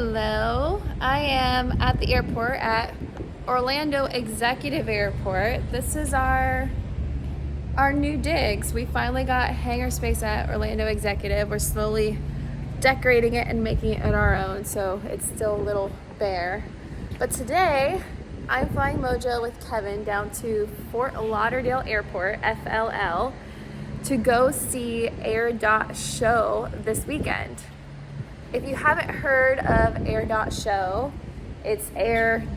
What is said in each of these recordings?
Hello, I am at the airport at Orlando Executive Airport. This is our new digs. We finally got hangar space at Orlando Executive. We're slowly decorating it and making it our own, so it's still a little bare. But today, I'm flying Mojo with Kevin down to Fort Lauderdale Airport, FLL, to go see Show this weekend. If you haven't heard of Show, it's air.show,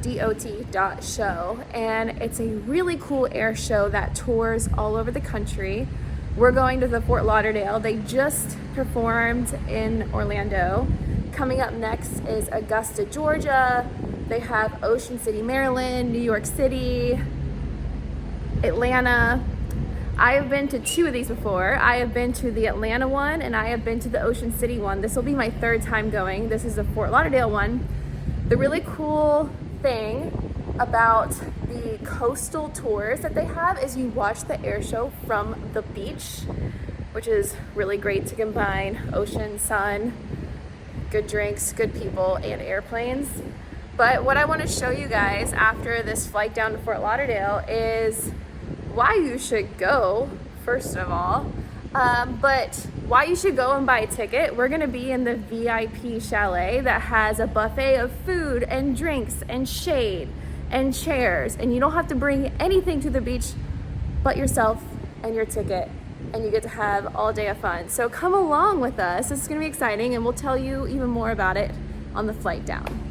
and it's a really cool air show that tours all over the country. We're going to the Fort Lauderdale. They just performed in Orlando. Coming up next is Augusta, Georgia. They have Ocean City, Maryland, New York City, Atlanta. I have been to two of these before. I have been to the Atlanta one and I have been to the Ocean City one. This will be my third time going. This is the Fort Lauderdale one. The really cool thing about the coastal tours that they have is you watch the air show from the beach, which is really great to combine ocean, sun, good drinks, good people, and airplanes. But what I want to show you guys after this flight down to Fort Lauderdale is why you should go, first of all, but why you should go and buy a ticket. We're gonna be in the VIP chalet that has a buffet of food and drinks and shade and chairs, and you don't have to bring anything to the beach but yourself and your ticket, and you get to have all day of fun. So come along with us. It's gonna be exciting, and we'll tell you even more about it on the flight down.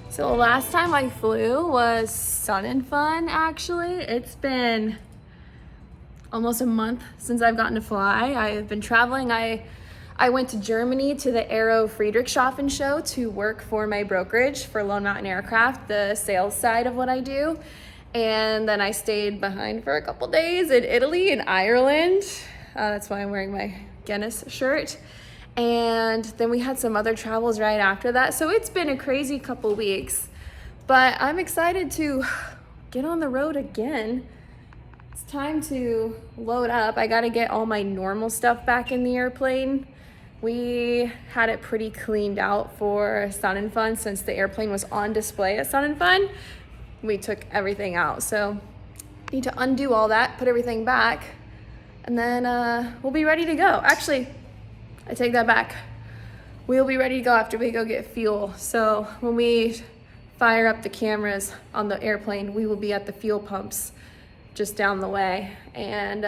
So the last time I flew was Sun and Fun, actually. It's been almost a month since I've gotten to fly. I have been traveling. I went to Germany to the Aero Friedrichshafen show to work for my brokerage for Lone Mountain Aircraft, the sales side of what I do. And then I stayed behind for a couple days in Italy and Ireland. That's why I'm wearing my Guinness shirt. And then we had some other travels right after that. So it's been a crazy couple weeks, but I'm excited to get on the road again. It's time to load up. I gotta get all my normal stuff back in the airplane. We had it pretty cleaned out for Sun and Fun since the airplane was on display at Sun and Fun. We took everything out. So need to undo all that, put everything back, and then we'll be ready to go. Actually, I take that back. We'll be ready to go after we go get fuel. So when we fire up the cameras on the airplane, we will be at the fuel pumps just down the way, and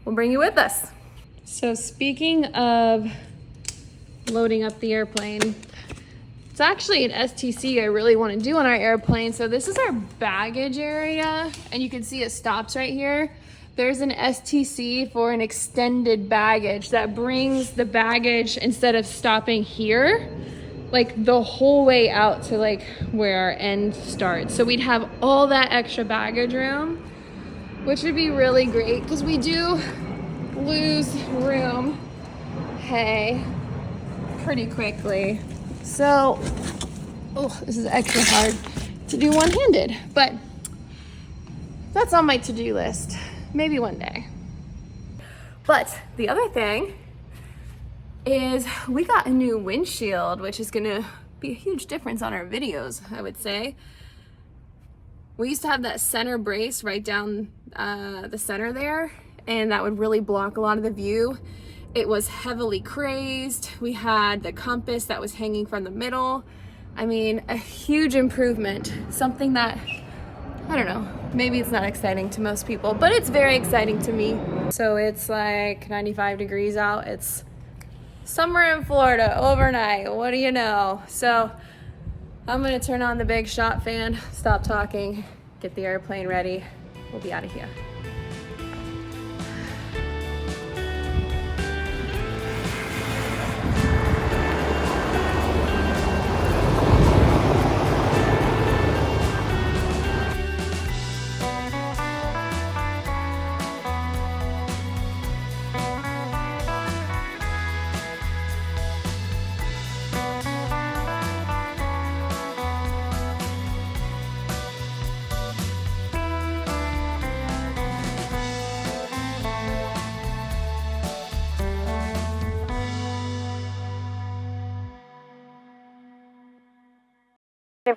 we'll bring you with us. So speaking of loading up the airplane, it's actually an STC I really want to do on our airplane. So this is our baggage area, and you can see it stops right here. There's an STC for an extended baggage that brings the baggage, instead of stopping here, like the whole way out to like where our end starts. So we'd have all that extra baggage room, which would be really great because we do lose room, hey, pretty quickly. So, oh, this is extra hard to do one-handed, but that's on my to-do list. Maybe one day. But the other thing is we got a new windshield, which is gonna be a huge difference on our videos, I would say. We used to have that center brace right down the center there, and that would really block a lot of the view. It was heavily crazed. We had the compass that was hanging from the middle. I mean, a huge improvement, something that I don't know, maybe it's not exciting to most people, but it's very exciting to me. So it's like 95 degrees out. It's summer in Florida overnight. What do you know? So I'm gonna turn on the big shot fan, stop talking, get the airplane ready. We'll be out of here.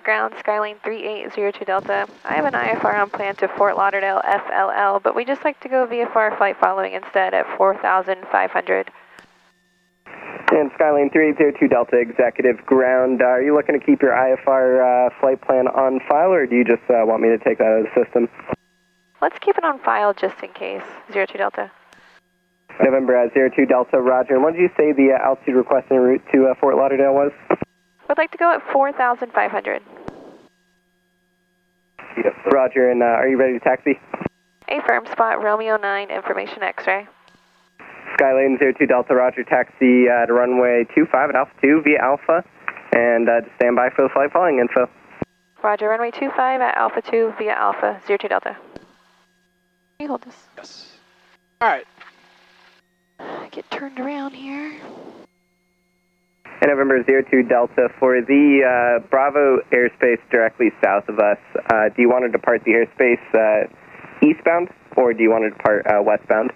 Ground, Skylane 3802 Delta. I have an IFR on plan to Fort Lauderdale FLL, but we just like to go VFR flight following instead at 4,500. And Skylane 3802 Delta, executive ground. Are you looking to keep your IFR flight plan on file, or do you just want me to take that out of the system? Let's keep it on file just in case. 02 Delta. November 02 Delta, roger. And what did you say the altitude request en route to Fort Lauderdale was? Would like to go at 4,500. Yes, roger, and are you ready to taxi? A firm spot, Romeo 9, information X-ray. Skylane 02 Delta, roger, taxi to runway 25 at Alpha 2 via Alpha, and just stand by for the flight following info. Roger, runway 25 at Alpha 2 via Alpha, 02 Delta. Can you hold this? Yes. All right. Get turned around here. And November 02 Delta, for the Bravo airspace directly south of us, do you want to depart the airspace eastbound, or do you want to depart westbound?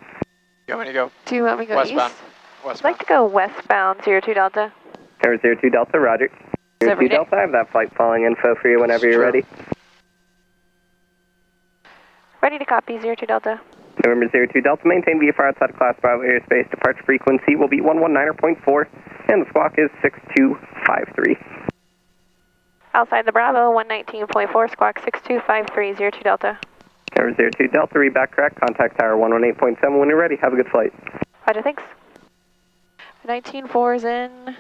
You want me to go? Do you want me to go westbound? east? Westbound. I'd like to go westbound, 02 Delta. November 02 Delta, roger. 02 Delta, I have that flight following info for you whenever you're ready. Ready to copy, 02 Delta. November 02 Delta, maintain VFR outside of Class Bravo airspace. Departure frequency will be 119.4, and the squawk is 6253. Outside the Bravo, 119.4, squawk 6253, 02 Delta. November 02 Delta, read back correct. Contact tower 118.7 when you're ready. Have a good flight. Roger, thanks. 19.4 is in.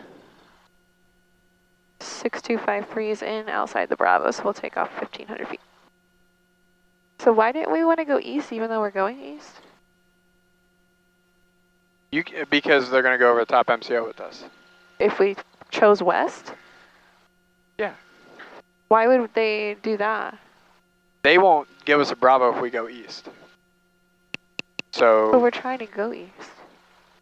6253 is in outside the Bravo, so we'll take off 1,500 feet. So why didn't we want to go east even though we're going east? Because they're going to go over the top MCO with us. If we chose west? Yeah. Why would they do that? They won't give us a Bravo if we go east. So But we're trying to go east.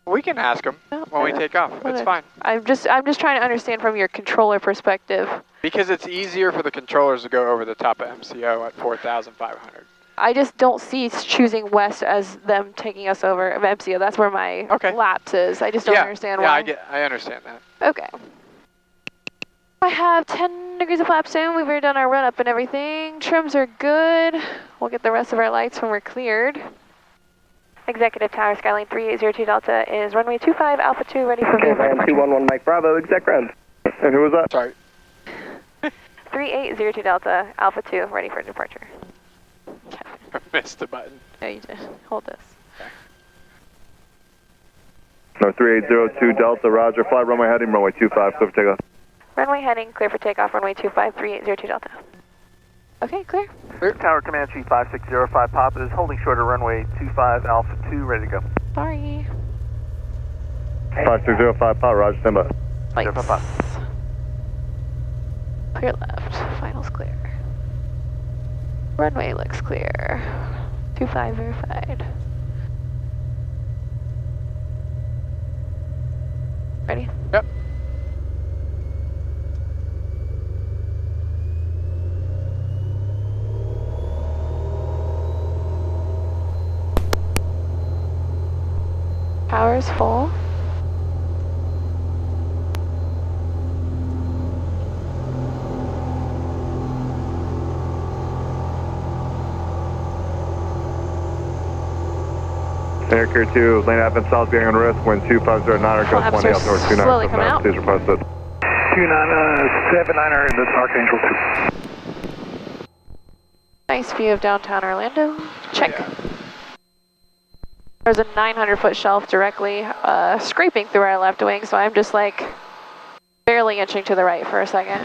we can ask them when we take off. It's fine. I'm just trying to understand from your controller perspective. Because it's easier for the controllers to go over the top of MCO at 4,500. I just don't see choosing west as them taking us over of MCO. That's where my lapse is. I just don't understand why. Yeah, I understand that. Okay. I have 10 degrees of flaps in. We've already done our run up and everything. Trims are good. We'll get the rest of our lights when we're cleared. Executive Tower, Skylane 3802 Delta is runway 25, Alpha 2, ready for VFR departure. 211 Mike Bravo, exec ground. And who was that? Sorry. 3802 Delta, Alpha 2, ready for departure. I missed the button. No, you did. Hold this. No, 3802 Delta, roger. Fly runway heading, runway 25, clear for takeoff. Runway heading, clear for takeoff, runway 25, 3802 Delta. Okay, clear. Tower Comanche 5605 Pop is holding short of runway 25 Alpha 2, ready to go. Sorry. 5605 Pop, roger, stand by. Lights. Clear left, finals clear. Runway looks clear. 25 verified. Ready? Yep. Power's full. Air Care 2, lane advent south bearing on risk, wind 2509, gust 1 out north 2979, please request it. 2979 in the Archangel 2. Nice view of downtown Orlando. Check. Yeah. There's a 900-foot shelf directly scraping through our left wing, so I'm just like barely inching to the right for a second.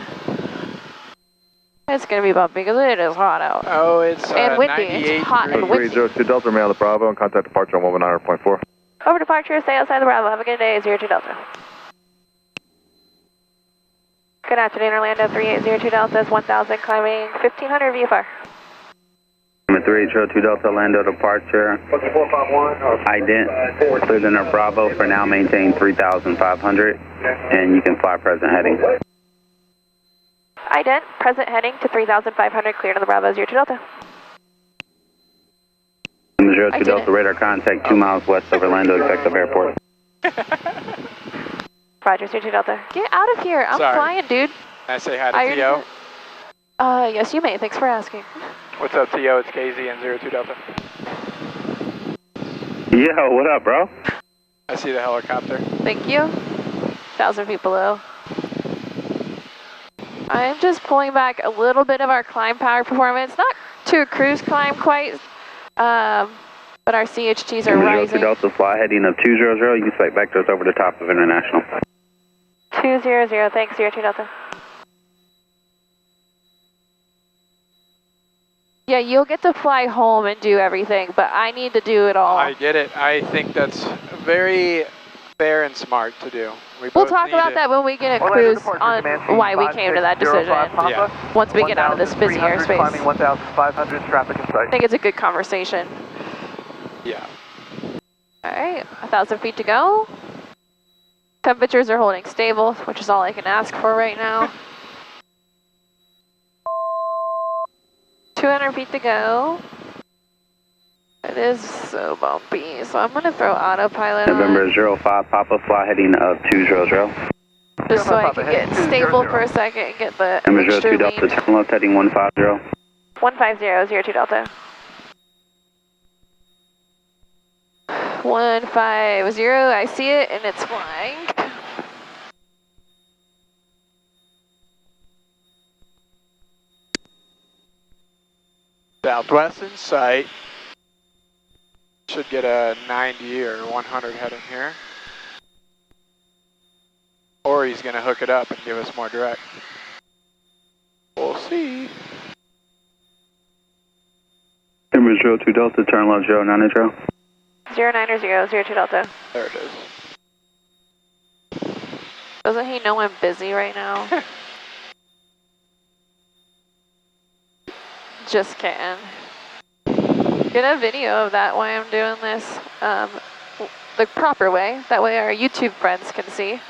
It's gonna be bumpy because it is hot out. Oh, it's and windy. 98 It's hot and windy. 302 Delta, remain on the Bravo and contact departure on 119.4. Over departure, stay outside the Bravo. Have a good day, 02 Delta. Good afternoon, Orlando, 3802 Delta is 1000, climbing 1500 VFR. 3802 Delta, Orlando departure. Ident, cleared in a Bravo, for now maintain 3,500, and you can fly present heading. Ident, present heading to 3,500, cleared on the Bravo, 02 Delta. 02 Delta, radar contact 2 miles west of Orlando Executive Airport. Roger, 02 Delta. Get out of here, I'm Sorry. flying, dude. Can I say hi to T.O.? Yes, you may, thanks for asking. What's up, T.O.? It's KZ and 02 Delta. Yo, what up, bro? I see the helicopter. Thank you. 1,000 feet below. I'm just pulling back a little bit of our climb power performance, not to a cruise climb quite, but our CHTs are rising. 02 Delta, fly heading of 200, you can select vectors over the top of International. 200, thanks, 02 Delta. Yeah, you'll get to fly home and do everything, but I need to do it all. I get it. I think that's very fair and smart to do. We'll talk about that when we get a cruise on why we came to that decision. Yeah. Once we get out of this busy airspace. Climbing 1,500, traffic in sight. I think it's a good conversation. Yeah. All right, 1,000 feet to go. Temperatures are holding stable, which is all I can ask for right now. 200 feet to go. It is so bumpy, so I'm going to throw autopilot November on. 05, Papa, fly heading of 200. Just so I can get stable for a second and get the November extra 02 Delta, lead. turn left heading 150. 150, 02 Delta. 150, I see it and it's flying. Southwest in sight. Should get a 90 or 100 heading here. Or he's going to hook it up and give us more direct. We'll see. November 02 Delta, turn left 090. 090, 02 Delta. There it is. Doesn't he know I'm busy right now? Just kidding. Get a video of that while I'm doing this the proper way. That way our YouTube friends can see.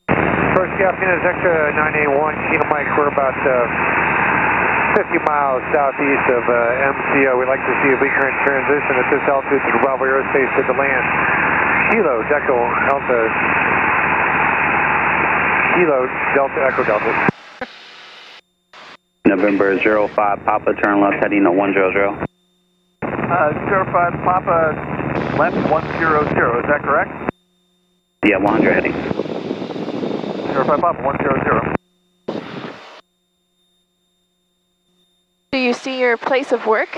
First captain is Extra 981, Kilo Mike. We're about 50 miles southeast of MCO. We'd like to see if we can transition at this altitude to Bravo Aerospace to the land. Kilo, Echo, Delta. Kilo, Delta, Echo, Delta. November 05, Papa, turn left heading to 100. 05 Papa, left 100, is that correct? Yeah, 100 heading. 05 Papa, 100. Do you see your place of work?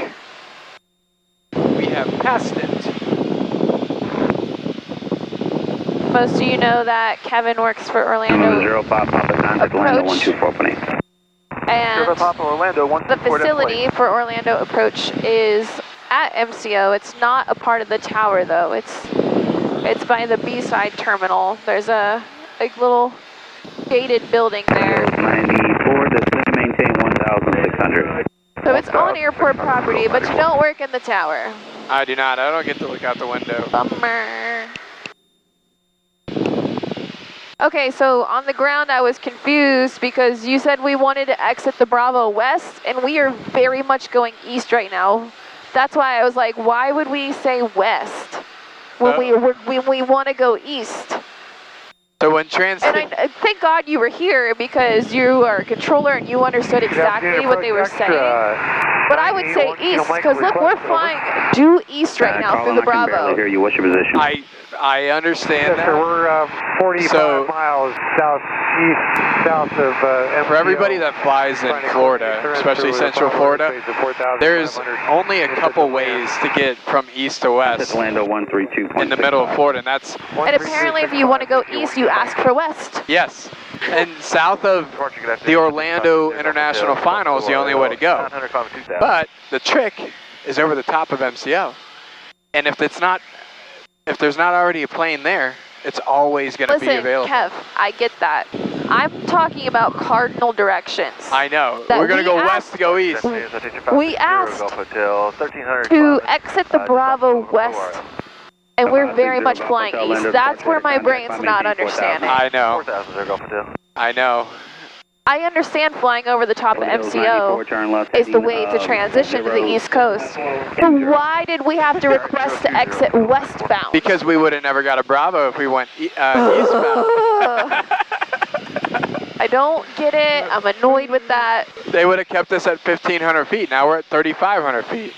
We have passed it. Most of you know that Kevin works for Orlando November 05, Papa, time for Orlando 124.8. and Papa, Orlando, the facility for Orlando Approach is at MCO. It's not a part of the tower though. It's by the B-side terminal. There's a little gated building there. 94, descend, maintain 1,600. So it's on airport property, but you don't work in the tower. I do not. I don't get to look out the window. Bummer. Okay, so on the ground I was confused because you said we wanted to exit the Bravo West, and we are very much going east right now. That's why I was like, why would we say west when we want to go east? So when And I thank God you were here because you are a controller and you understood exactly what they were saying. But I would say east, because look, we're flying due east right now through the Bravo. I can barely hear you. What's your position? I understand that. Sir, we're 45 miles south of MCO. For everybody that flies in Florida, especially Central Florida, there's only a couple ways to get from east to west in the middle of Florida, and that's... And apparently if you want to go east, you ask for west. Yes. And south of the Orlando International Final is the only way to go. But the trick is over the top of MCO. And if there's not already a plane there, it's always going to be available. Listen, Kev, I get that. I'm talking about cardinal directions. I know. We're going to go west to go east. We asked to exit the Bravo west, and we're very much flying east. That's where my brain's not understanding. I know. I know. I understand flying over the top of MCO is the way to transition to the East Coast. But why did we have to request to exit westbound? Because we would have never got a Bravo if we went eastbound. I don't get it. I'm annoyed with that. They would have kept us at 1,500 feet. Now we're at 3,500 feet.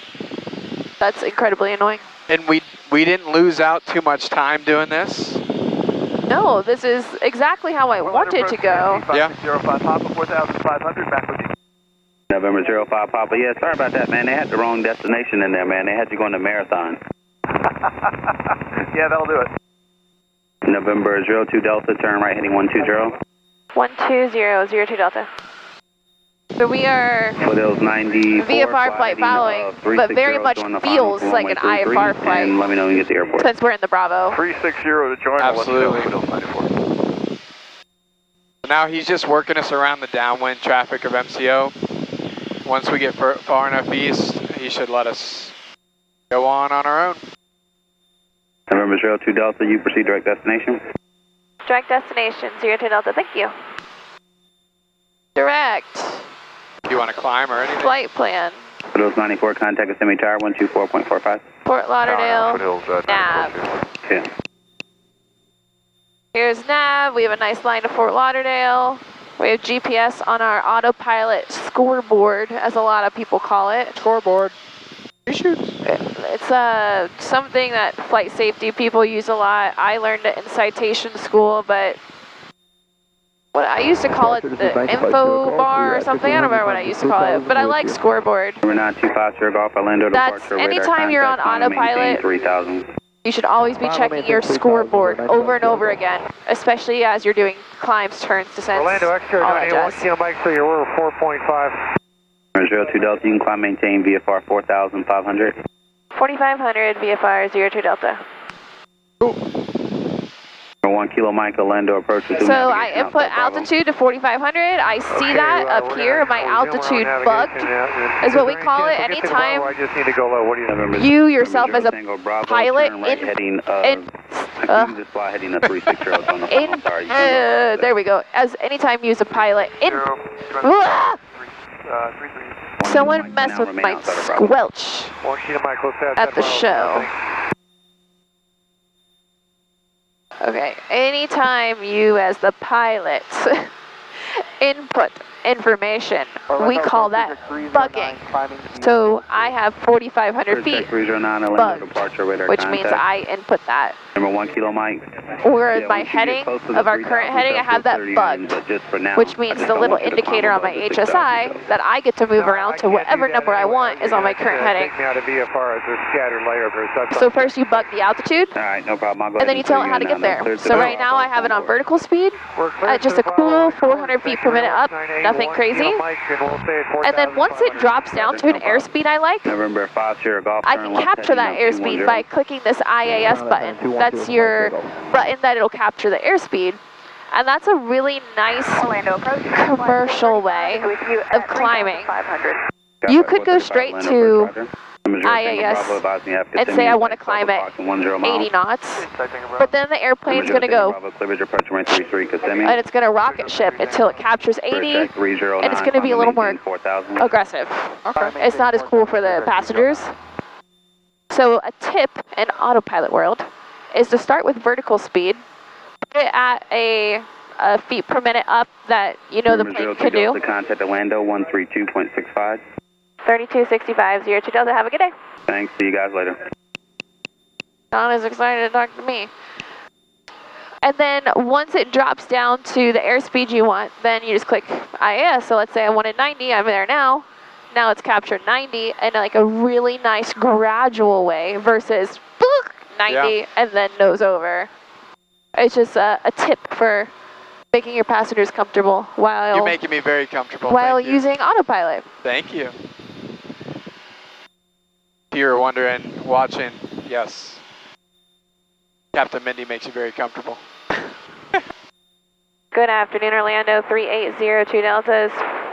That's incredibly annoying. And we didn't lose out too much time doing this. No, this is exactly how I wanted to go. Yeah. November 05 Papa. Yeah, sorry about that, man. They had the wrong destination in there, man. They had you going to Marathon. Yeah, that'll do it. November 02 Delta, turn right heading 120. 120, 02 Delta. So we are VFR flight following, but very much feels like an IFR flight. Let me know when you get to the airport. Since we're in the Bravo. 360 to join. Absolutely. Now he's just working us around the downwind traffic of MCO. Once we get far enough east, he should let us go on our own. November 02 Delta, you proceed direct destination. Direct destination, 02 Delta, thank you. Direct. Do you want to climb or anything? Flight plan. Foothills 94, contact a semi-tower 124.45. Fort Lauderdale, nav. Okay. Here's nav, we have a nice line to Fort Lauderdale. We have GPS on our Autopilot scoreboard, as a lot of people call it. Scoreboard. It's something that flight safety people use a lot. I learned it in Citation school, but what I used to call it, the info bar or something. I don't remember what I used to call it, but I like scoreboard. We're not too fast, Golf Orlando departure. Anytime you're on Autopilot, you should always be checking your scoreboard over and over again, especially as you're doing climbs, turns, descents, Orlando Extra, 981, Kilo Mike, so you're 4.5. 02 Delta, you can climb, maintain VFR 4,500. 4,500, VFR 02 Delta. Cool. 1 Kilo Mike, Orlando approach. So I input altitude to 4,500. I see that up here. My altitude bugged is what we call it. Anytime I just need to go low. What do you you yourself as a pilot there we go. As anytime you use a pilot someone messed with my squelch at the show. Okay, anytime you as the pilot input information, we call that bugging. So I have 4,500 feet bugged, which means I input that. Number 1 Kilo Mike. Whereas my heading of our current heading, I have that bugged, which means the little indicator on my HSI that I get to move around to whatever number I want is on my current heading. So first you bug the altitude, Alright, no problem. and then you tell it how to get there. So right now I have it on vertical speed, at just a cool 400 feet per minute up, nothing crazy. And then once it drops down to an airspeed I like, I can capture that airspeed by clicking this IAS button. That's your button that it'll capture the airspeed. And that's a really nice commercial way of climbing. You could go straight to IAS and say I want to climb at 80 knots, but then the airplane's going to go and it's going to rocket ship until it captures 80, and it's going to be a little more aggressive. It's not as cool for the passengers. So a tip in Autopilot world is to start with vertical speed, put it at a feet per minute up that you know the plane can do. Contact Orlando 132.65. 3265, 02 Delta, have a good day. Thanks, see you guys later. Don is excited to talk to me. And then once it drops down to the airspeed you want, then you just click IAS. So let's say I wanted 90, I'm there now. Now it's captured 90 in like a really nice gradual way versus 90 and then nose over. It's just a tip for making your passengers comfortable while You're making me very comfortable. while Thank you. using autopilot. Thank you. If you're wondering, watching, yes. Captain Mindy makes you very comfortable. Good afternoon, Orlando 3802 Delta is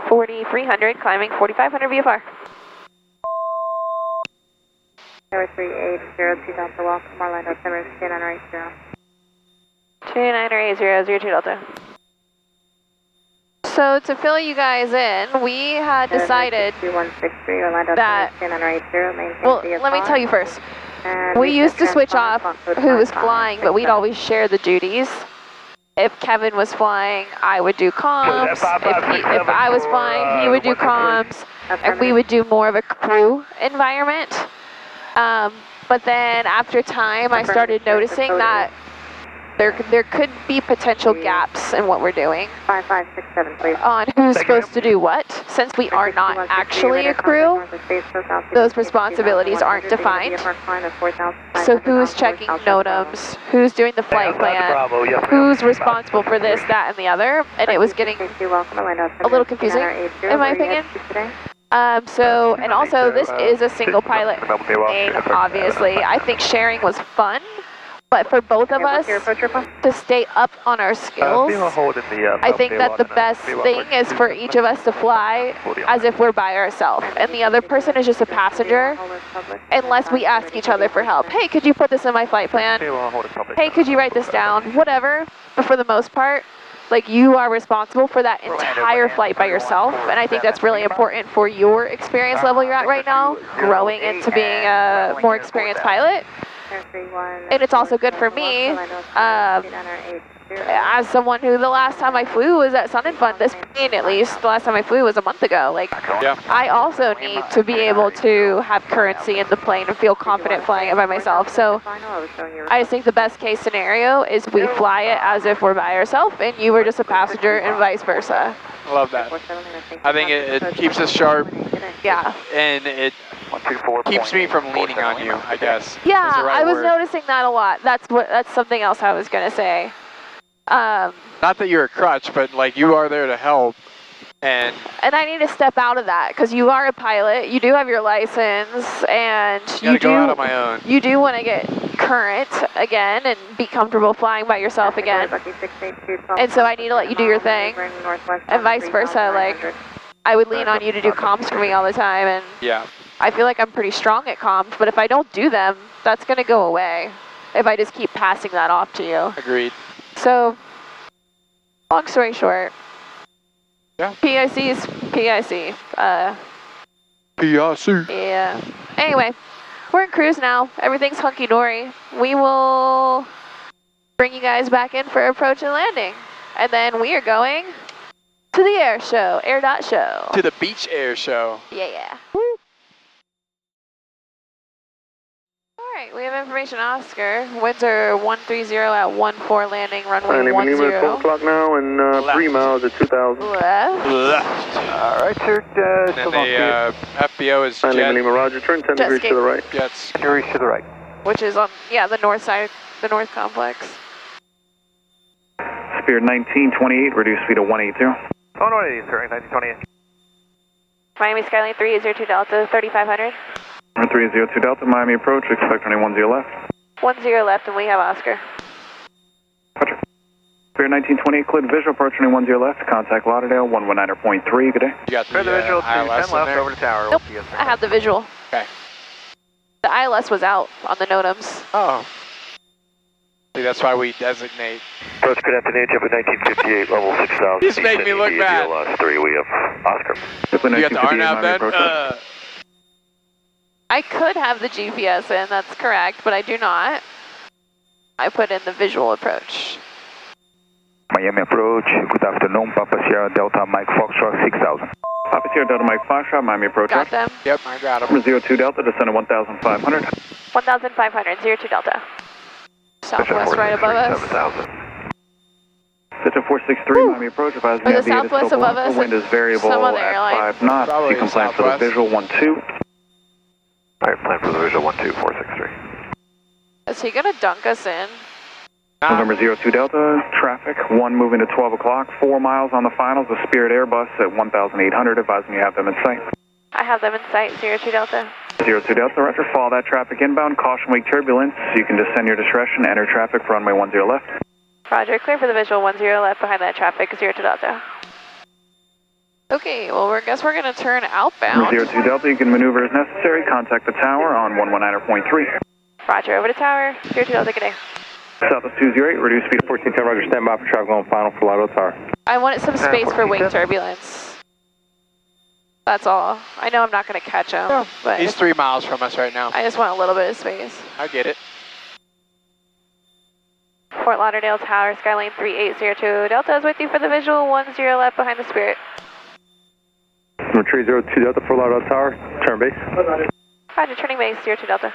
4300, climbing 4500 VFR. Tower 3802 Delta, welcome, Orlando, Timbers 2980. 2980, 02 Delta. So to fill you guys in, we had decided that, well, let me tell you first. We used to switch off who was flying, but we'd always share the duties. If Kevin was flying, I would do comms. If I was flying, he would do comms. And we would do more of a crew environment. But then after time, I started noticing that there could be potential gaps in what we're doing 5567, please. on who's supposed to do what. Since we are not actually a crew, those responsibilities aren't defined. So who's checking NOTAMs, who's doing the flight plan, who's responsible for this, that, and the other, and it was getting a little confusing, in my opinion. And also this is a single pilot thing, obviously. I think sharing was fun. But for both of us to stay up on our skills, I think that the best thing is for each of us to fly as if we're by ourselves. And the other person is just a passenger, unless we ask each other for help. Hey, could you put this in my flight plan? Hey, could you write this down? Whatever. But for the most part, like, you are responsible for that entire flight by yourself. And I think that's really important for your experience level you're at right now, growing into being a more experienced pilot. And it's also good for me, as someone who the last time I flew was at Sun and Fun, this plane at least, the last time I flew was a month ago. Like, I also need to be able to have currency in the plane and feel confident flying it by myself. So I just think the best case scenario is we fly it as if we're by ourselves and you were just a passenger and vice versa. I love that. I think it keeps us sharp. Yeah. And it keeps me from leaning on you, I guess. Yeah, I was noticing that a lot. That's something else I was gonna say. Not that you're a crutch, but like you are there to help. And I need to step out of that because you are a pilot. You do have your license, and you do. Go out on my own. You do want to get current again and be comfortable flying by yourself again. And so I need to let you do your thing, and vice versa. Like, I would lean on you to do comms for me all the time, and I feel like I'm pretty strong at comms. But if I don't do them, that's gonna go away. If I just keep passing that off to you. Agreed. So, long story short. Yeah. PIC is PIC. PIC. Yeah. Anyway, we're in cruise now. Everything's hunky-dory. We will bring you guys back in for approach and landing. And then we are going to the air show, air.show. To the beach air show. Yeah. Alright, we have information, Oscar. Winds are 130 at 14 landing, runway 10. 12 o'clock now and 3 miles at 2,000. Left. Alright, sir. And then the FBO is jet. Lima, Roger, turn 10 degrees to the right. Jets. 10 degrees to the right. Which is on, the north side, the north complex. Spirit 1928, reduce speed to 180. Oh, no, 80, sir, 1928. Miami Skylane 302 Delta, 3500. 302 Delta, Miami approach, expect runway 10 left. 10 left, and we have Oscar. Roger. Spirit 1928, cleared visual, approach runway 10 left, contact Lauderdale, 119.3, good day. You got the visual to 10 left, over to tower. Nope, I have the visual. Okay. The ILS was out on the NOTAMs. Oh. See, that's why we designate. Approach good afternoon, Jumbo 1958, level 6,000. Just make me look bad. LS3, we have Oscar. You got the RNAV then? I could have the GPS in, that's correct, but I do not. I put in the visual approach. Miami approach, good afternoon, Papa Sierra Delta Mike Foxtrot 6000. Copy, Sierra Delta Mike Flash Shot, Miami approach. Got them. Yep, I got them. Number 02 Delta, descend at 1,500. 1,500, 02 Delta. Southwest right above us. Citation 463, Miami approach, advise me Or of the the southwest above us. wind is variable Some other at airline. 5 knots. Probably You can plan for the southwest. visual 1-2. Alright, plan for the visual 1-2, 463. Is he gonna dunk us in? November 02 Delta, traffic, 1 moving to 12 o'clock, 4 miles on the finals, the Spirit Airbus at 1,800, advising you have them in sight. I have them in sight, 02 Delta. 02 Delta, roger, follow that traffic inbound, caution wake turbulence, you can descend your discretion, enter traffic for runway 10 left. Roger, clear for the visual 10 left behind that traffic, 02 Delta. Okay, well, I guess we're gonna turn outbound. 02 Delta, you can maneuver as necessary, contact the tower on 119.3. Roger, over to tower, 02 Delta, good day. Southwest 208, reduce speed to 1410, roger, stand by for traffic on final for Lauderdale Tower. I wanted some space for wing turbulence. That's all. I know I'm not gonna catch him, but He's 3 miles from us right now. I just want a little bit of space. I get it. Fort Lauderdale Tower, Skylane 3802 Delta is with you for the visual 10 left behind the Spirit. Number 302 Delta for Lauderdale Tower, turn base. Roger, turning base, 02 Delta.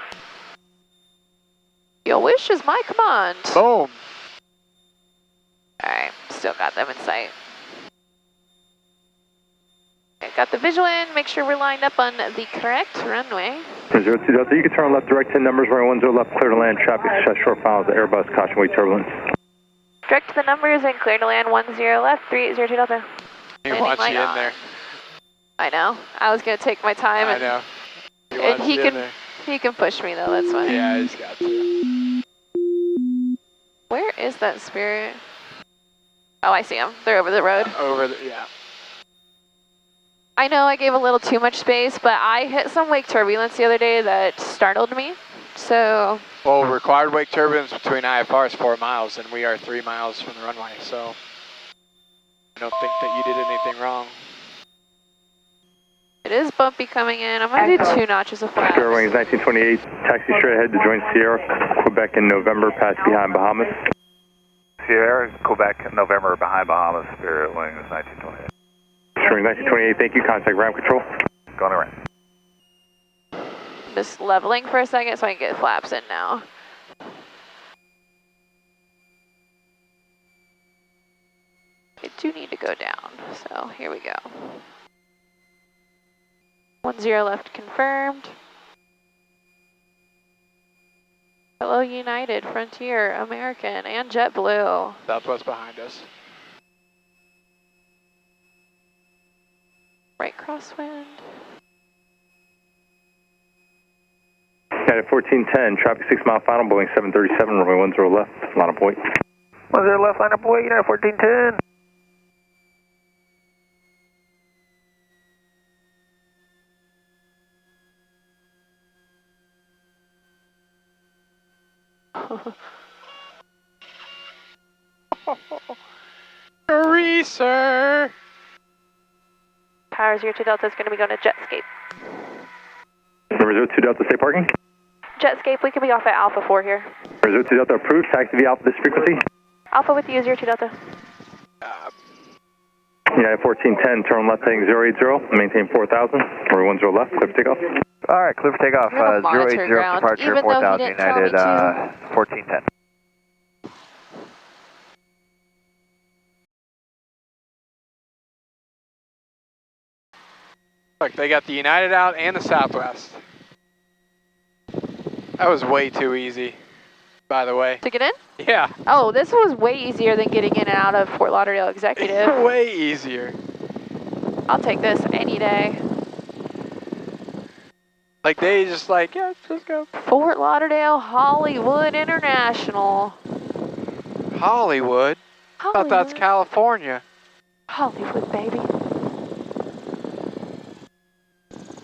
Your wish is my command. Boom. Alright, still got them in sight. Okay, got the visual in, make sure we're lined up on the correct runway. 02 Delta, you can turn left direct 10 numbers, runway 10 left, clear to land, traffic, short finals, the Airbus, caution wake turbulence. Direct to the numbers and clear to land 10 left, 302 Delta. He Landing wants light you in on. there. I know. I was gonna take my time I and, know. and wants he you in can there. he can push me though, that's fine. Yeah, he's got to. Where is that Spirit? Oh, I see them. They're over the road. Yeah. I know I gave a little too much space, but I hit some wake turbulence the other day that startled me. So, Well, required wake turbulence between IFR is 4 miles, and we are 3 miles from the runway, so I don't think that you did anything wrong. it is bumpy coming in. I'm going to do 2 notches of flaps. Sierra Wings 1928, taxi straight ahead to join Sierra, Quebec in November, pass behind Bahamas. Sierra, Quebec, November, behind Bahamas, Spirit Wings 1928. Sierra Wings 1928, thank you, contact ramp control. Going around. Just leveling for a second so I can get flaps in now. I do need to go down, so here we go. 10 left confirmed. Hello United, Frontier, American, and JetBlue. Southwest behind us. Right crosswind. United 1410, traffic 6 mile final, Boeing 737, runway 10 left, line of point. 10 left, line up, boy, United 1410. Greaser! Tower 02 Delta is going to be going to Jetscape. Number 02 Delta, stay parking. Jetscape, we can be off at Alpha 4 here. Number 02 Delta approved, taxi via Alpha this frequency. Alpha with you, 02 Delta. United 1410, turn left heading 080, maintain 4000, runway 10 left, clear for takeoff. Alright, clear for takeoff, We're gonna monitor 080 ground, departure, even though he 4000, didn't tell me United to. 1410. Look, they got the United out and the Southwest. That was way too easy, by the way. To get in? Yeah. Oh, this was way easier than getting in and out of Fort Lauderdale Executive. Way easier. I'll take this any day. Like, they just like, yeah, just go. Fort Lauderdale Hollywood International. Hollywood? I thought that's California. Hollywood, baby.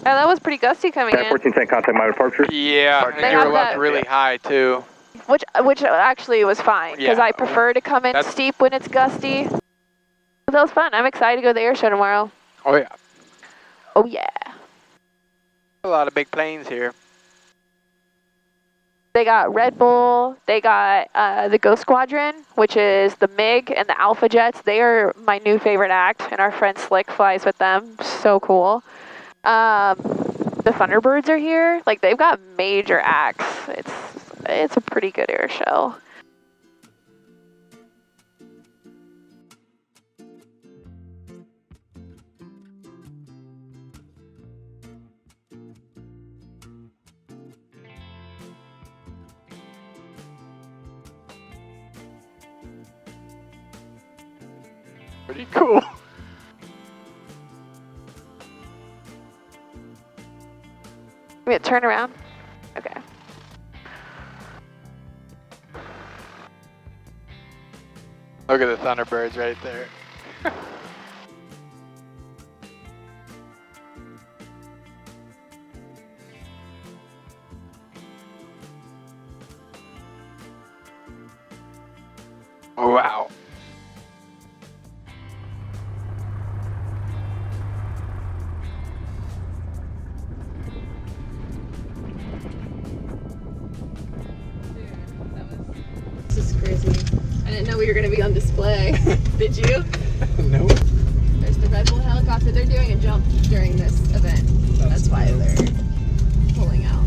Yeah, that was pretty gusty coming in. 1410, contact my departure. Yeah, and They you were have left that- really high, too. Which actually was fine, because Yeah. I prefer to come in That's- steep when it's gusty. But that was fun. I'm excited to go to the air show tomorrow. Oh, yeah. Oh, yeah. A lot of big planes here. They got Red Bull, they got the Ghost Squadron, which is the MiG and the Alpha Jets. They are my new favorite act, and our friend Slick flies with them. So cool. The Thunderbirds are here. Like, they've got major acts. It's a pretty good air show. Pretty cool. Wait, turn around. Okay. Look at the Thunderbirds right there. Wow. This is crazy. I didn't know we were going to be on display. Did you? Nope. There's the Red Bull helicopter. They're doing a jump during this event. That's why they're pulling out.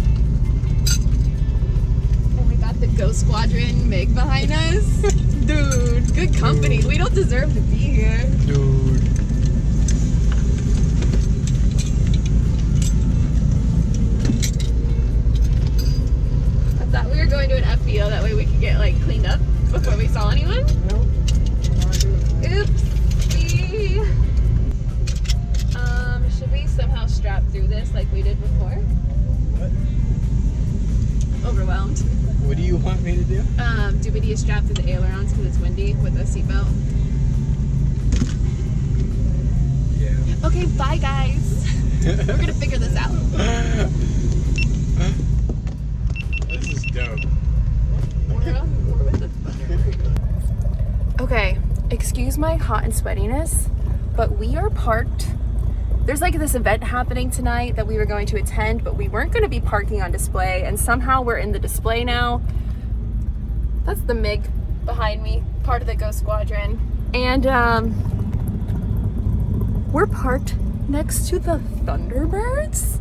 And we got the Ghost Squadron MiG behind us. Dude, good company. We don't deserve to be here. Dude. I thought we were going to an FBO. That way we could get like cleaned up before we saw anyone. Nope. Oopsie. Should we somehow strap through this like we did before? What? Overwhelmed. What do you want me to do? Do we need to strap through the ailerons because it's windy with a seatbelt? Yeah. Okay, bye guys. We're gonna figure this out. This is dope. We're with the Thunderbird. Okay, excuse my hot and sweatiness, but we are parked. There's like this event happening tonight that we were going to attend, but we weren't going to be parking on display, and somehow we're in the display now. That's the MiG behind me, part of the Ghost Squadron. And we're parked next to the Thunderbirds.